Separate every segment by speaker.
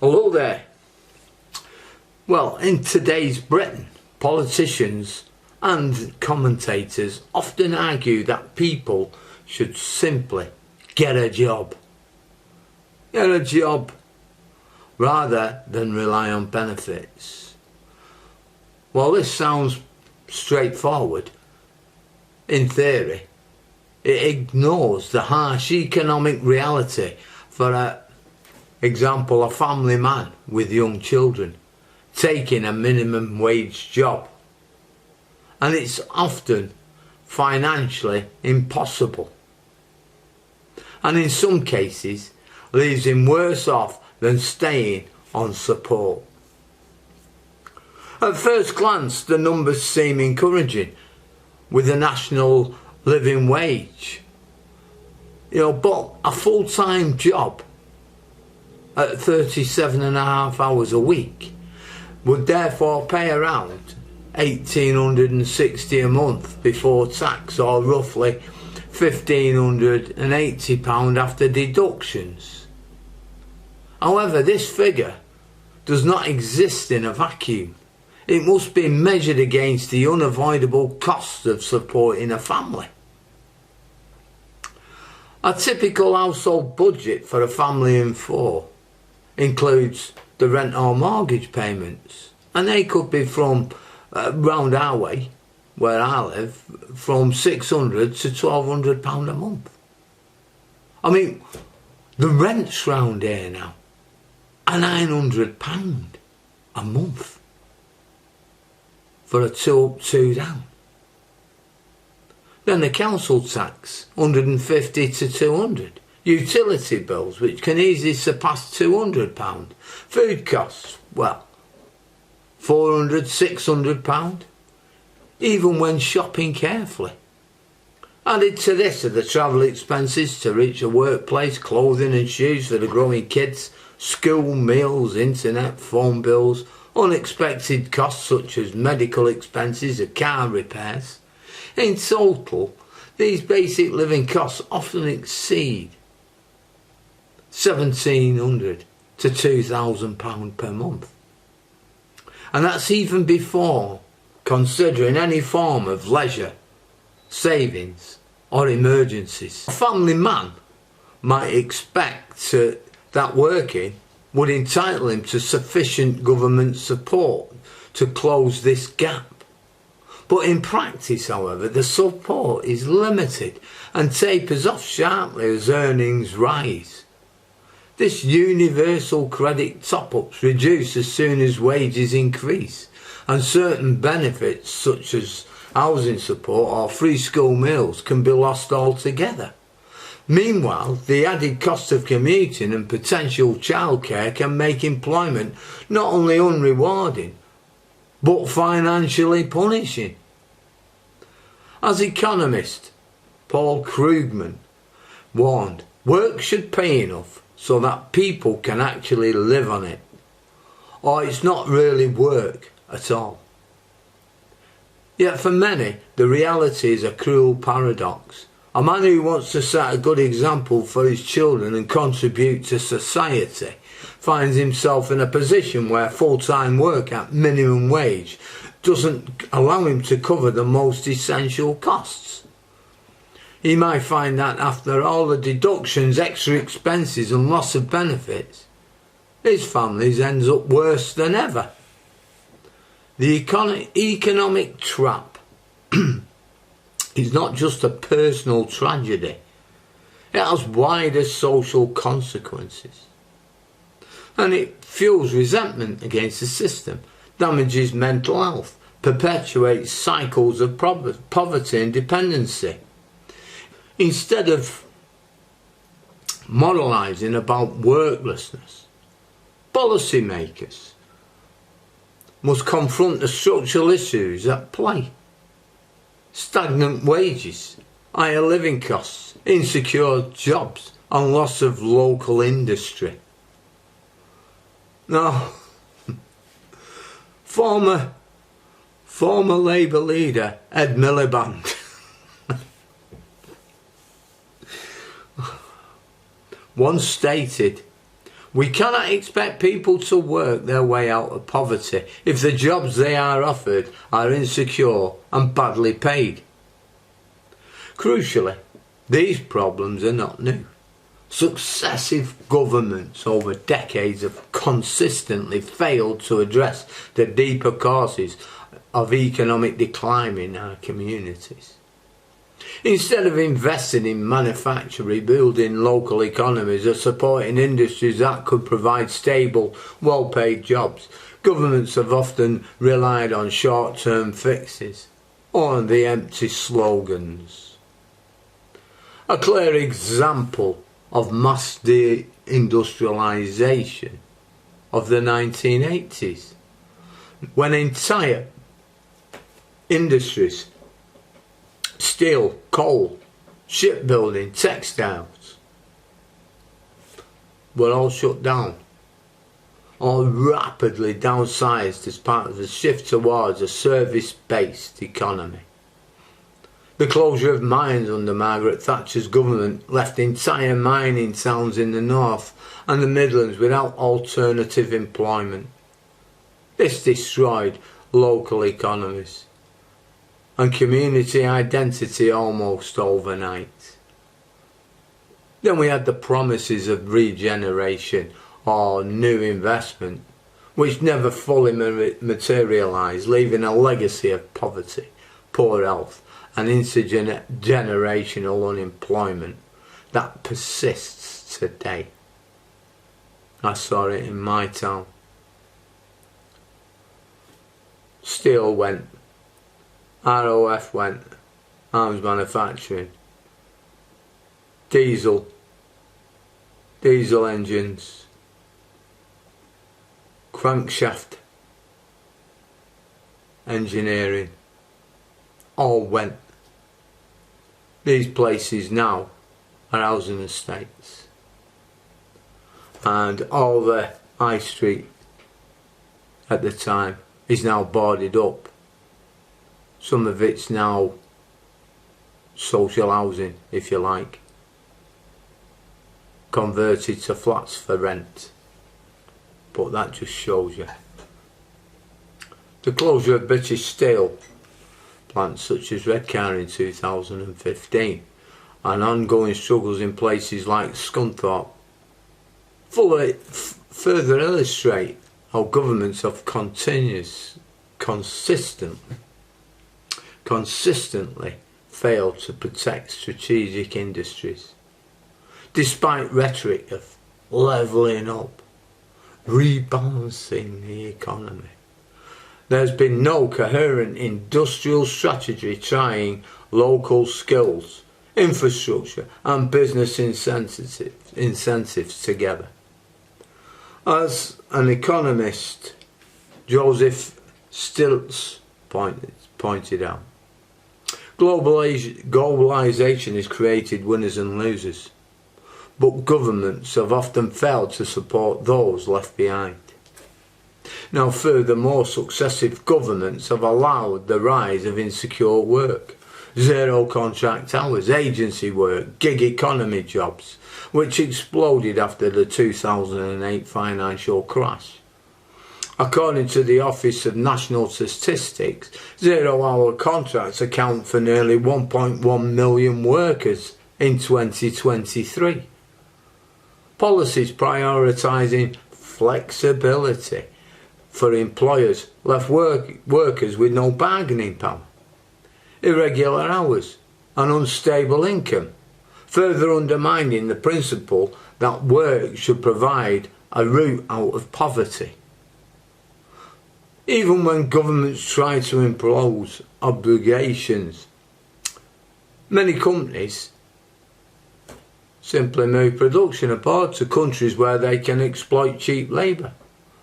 Speaker 1: Hello there. Well, in today's Britain, politicians and commentators often argue that people should simply get a job. Get a job rather than rely on benefits. While this sounds straightforward, in theory, it ignores the harsh economic reality for example, a family man with young children taking a minimum wage job, and it's often financially impossible, and in some cases leaves him worse off than staying on support. At first glance, the numbers seem encouraging, with a national living wage, but a full-time job at 37.5 hours a week would therefore pay around £1,860 a month before tax, or roughly £1,580 after deductions. However, this figure does not exist in a vacuum. It must be measured against the unavoidable costs of supporting a family. A typical household budget for a family of four includes the rent or mortgage payments, and they could be from round our way, where I live, from £600 to £1,200 a month. I mean, the rents round here now are £900 a month for a two up, two down. Then the council tax, £150 to £200. Utility bills, which can easily surpass £200. Food costs, well, £400, £600, even when shopping carefully. Added to this are the travel expenses to reach a workplace, clothing and shoes for the growing kids, school meals, internet, phone bills, unexpected costs such as medical expenses or car repairs. In total, these basic living costs often exceed £1,700 to £2,000 per month. And that's even before considering any form of leisure, savings or emergencies. A family man might expect that working would entitle him to sufficient government support to close this gap. But in practice, however, the support is limited and tapers off sharply as earnings rise. This universal credit top-ups reduce as soon as wages increase, and certain benefits such as housing support or free school meals can be lost altogether. Meanwhile, the added cost of commuting and potential childcare can make employment not only unrewarding, but financially punishing. As economist Paul Krugman warned, work should pay enough so that people can actually live on it, or it's not really work at all. Yet for many, the reality is a cruel paradox. A man who wants to set a good example for his children and contribute to society finds himself in a position where full-time work at minimum wage doesn't allow him to cover the most essential costs. He might find that after all the deductions, extra expenses and loss of benefits, his family ends up worse than ever. The economic trap is not just a personal tragedy, it has wider social consequences. And it fuels resentment against the system, damages mental health, perpetuates cycles of poverty and dependency. Instead of moralising about worklessness, policymakers must confront the structural issues at play. Stagnant wages, higher living costs, insecure jobs and loss of local industry. Now, former Labour leader Ed Miliband once stated, We cannot expect people to work their way out of poverty if the jobs they are offered are insecure and badly paid. Crucially, these problems are not new. Successive governments over decades have consistently failed to address the deeper causes of economic decline in our communities. Instead of investing in manufacture, rebuilding local economies or supporting industries that could provide stable, well-paid jobs, governments have often relied on short-term fixes or on the empty slogans. A clear example of mass deindustrialization of the 1980s, when entire industries, steel, coal, shipbuilding, textiles, were all shut down, all rapidly downsized as part of the shift towards a service-based economy. The closure of mines under Margaret Thatcher's government left entire mining towns in the north and the Midlands without alternative employment. This destroyed local economies and community identity almost overnight. Then we had the promises of regeneration or new investment, which never fully materialised, leaving a legacy of poverty, poor health and intergenerational unemployment that persists today. I saw it in my town. Steel went, ROF went, arms manufacturing, diesel engines, crankshaft engineering, all went. These places now are housing estates, and all the high street at the time is now boarded up. Some of it's now social housing, if you like, converted to flats for rent. But that just shows you. The closure of British Steel plants such as Redcar in 2015 and ongoing struggles in places like Scunthorpe further illustrate how governments have consistently failed to protect strategic industries. Despite rhetoric of levelling up, rebalancing the economy, there's been no coherent industrial strategy trying local skills, infrastructure and business incentives together. As an economist, Joseph Stiglitz pointed out, globalization has created winners and losers, but governments have often failed to support those left behind. Now, furthermore, successive governments have allowed the rise of insecure work, zero contract hours, agency work, gig economy jobs, which exploded after the 2008 financial crash. According to the Office of National Statistics, zero-hour contracts account for nearly 1.1 million workers in 2023. Policies prioritising flexibility for employers left workers with no bargaining power, irregular hours and unstable income, further undermining the principle that work should provide a route out of poverty. Even when governments try to impose obligations, many companies simply move production abroad to countries where they can exploit cheap labour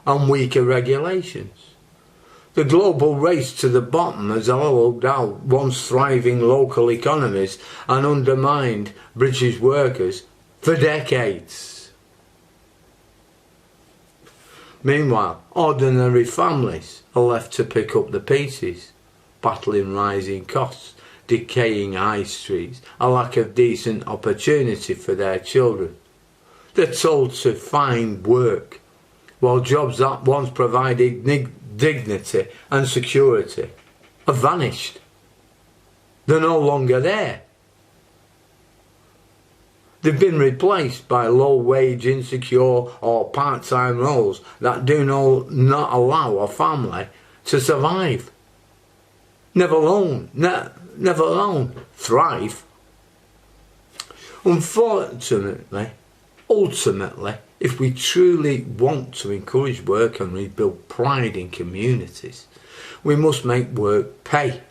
Speaker 1: and weaker regulations. The global race to the bottom has hollowed out once thriving local economies and undermined British workers for decades. Meanwhile, ordinary families are left to pick up the pieces, battling rising costs, decaying high streets, a lack of decent opportunity for their children. They're told to find work, while jobs that once provided dignity and security have vanished. They're no longer there. They've been replaced by low-wage, insecure or part-time roles that do not allow a family to survive, never alone thrive. Unfortunately, ultimately, if we truly want to encourage work and rebuild pride in communities, we must make work pay.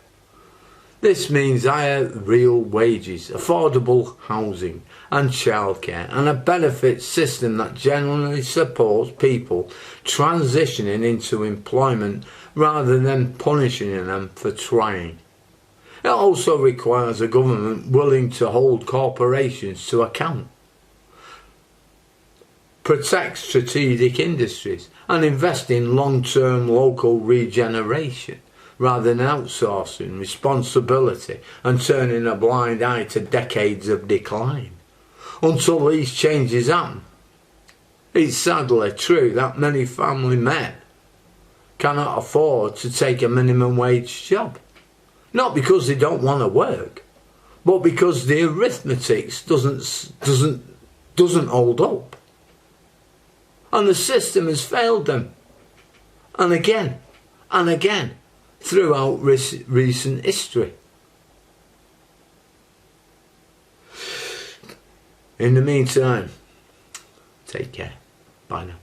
Speaker 1: This means higher real wages, affordable housing and childcare, and a benefit system that genuinely supports people transitioning into employment rather than punishing them for trying. It also requires a government willing to hold corporations to account, protect strategic industries, and invest in long-term local regeneration, rather than outsourcing responsibility and turning a blind eye to decades of decline. Until these changes happen, it's sadly true that many family men cannot afford to take a minimum wage job. Not because they don't want to work, but because the arithmetic doesn't hold up. And the system has failed them. And again throughout recent history. In the meantime, take care. Bye now.